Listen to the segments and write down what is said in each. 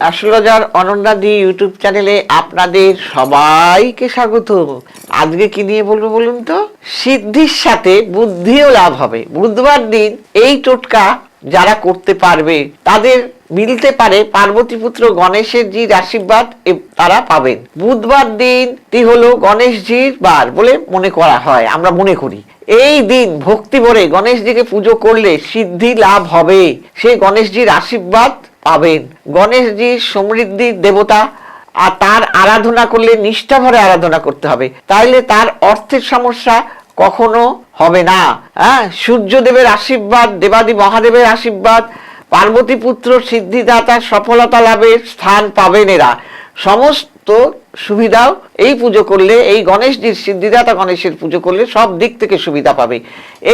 Astrologer অনন্যাদি YouTube চ্যানেলে আপনাদের সবাইকে স্বাগত। আজকে কি নিয়ে বলবো বলুন তো? সিদ্ধির সাথে বুদ্ধিও লাভ হবে। বুধবার দিন এই টোটকা যারা করতে পারবে তাদের মিলতে পারে পার্বতী পুত্র গণেশের জির আশীর্বাদ তারা পাবেন। বুধবার দিনটি হলো গণেশজির বার বলে মনে করা হয়, আমরা মনে করি। এই দিন ভক্তি ভরে গণেশজিকে পুজো করলে সিদ্ধি লাভ হবে, সে গণেশজির আশীর্বাদ পাবেন। গণেশজি সমৃদ্ধির দেবতা, আর তার আরাধনা করলে নিষ্ঠা ভরে আরাধনা করতে হবে, তাইলে তার অর্থের সমস্যা কখনো হবে না। সূর্যদেবের আশীর্বাদ, দেবাদি মহাদেবের আশীর্বাদ, পার্বতী পুত্র সিদ্ধিদাতা সফলতা লাভের স্থান পাবেন এরা। সমস্ত সুবিধাও এই পুজো করলে, এই গণেশজির সিদ্ধিদাতা গণেশের পুজো করলে সব দিক থেকে সুবিধা পাবে।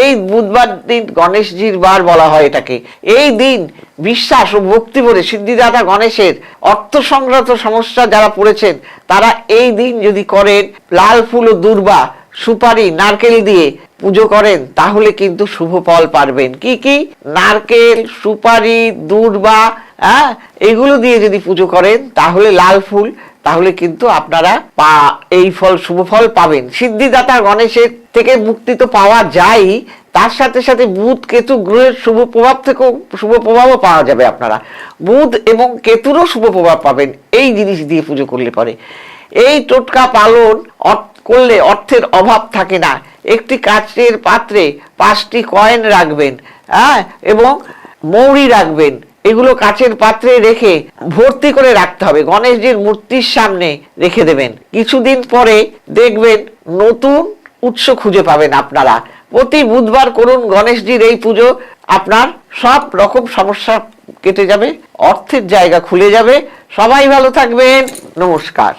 এই বুধবার দিন গণেশজির বার বলা হয় এটাকে। এই দিন বিশ্বাস ও ভক্তি ভরে সিদ্ধিদাতা গণেশের অর্থ সংক্রান্ত সমস্যা যারা পড়েছেন তারা এই দিন যদি করেন, লাল ফুল ও দূর্বা, সুপারি, নারকেল দিয়ে পুজো করেন তাহলে কিন্তু শুভ ফল পারবেন। কি কি? নারকেল, সুপারি, দূর্বা, এগুলো দিয়ে যদি পুজো করেন তাহলে লাল ফুল, তাহলে কিন্তু আপনারা এই ফল, শুভ ফল পাবেন। সিদ্ধিদাতা গণেশের থেকে মুক্তি তো পাওয়া যায়, তার সাথে সাথে বুধ কেতু গ্রহের শুভ প্রভাব থেকেও শুভ প্রভাবও পাওয়া যাবে। আপনারা বুধ এবং কেতুরও শুভ প্রভাব পাবেন এই জিনিস দিয়ে পুজো করলে পরে। এই টোটকা পালন করলে অর্থের অভাব থাকে না। একটি কাচের পাত্রে 5টি কয়েন রাখবেন, এবং মৌরি রাখবেন। এগুলো কাচের পাত্রে রেখে ভর্তি করে রাখতে হবে, গণেশজির মূর্তির সামনে রেখে দেবেন। কিছুদিন পরে দেখবেন নতুন উৎস খুঁজে পাবেন আপনারা। প্রতি বুধবার করুন গণেশজির এই পুজো, আপনার সব রকম সমস্যা কেটে যাবে, অর্থের জায়গা খুলে যাবে। সবাই ভালো থাকবেন, নমস্কার।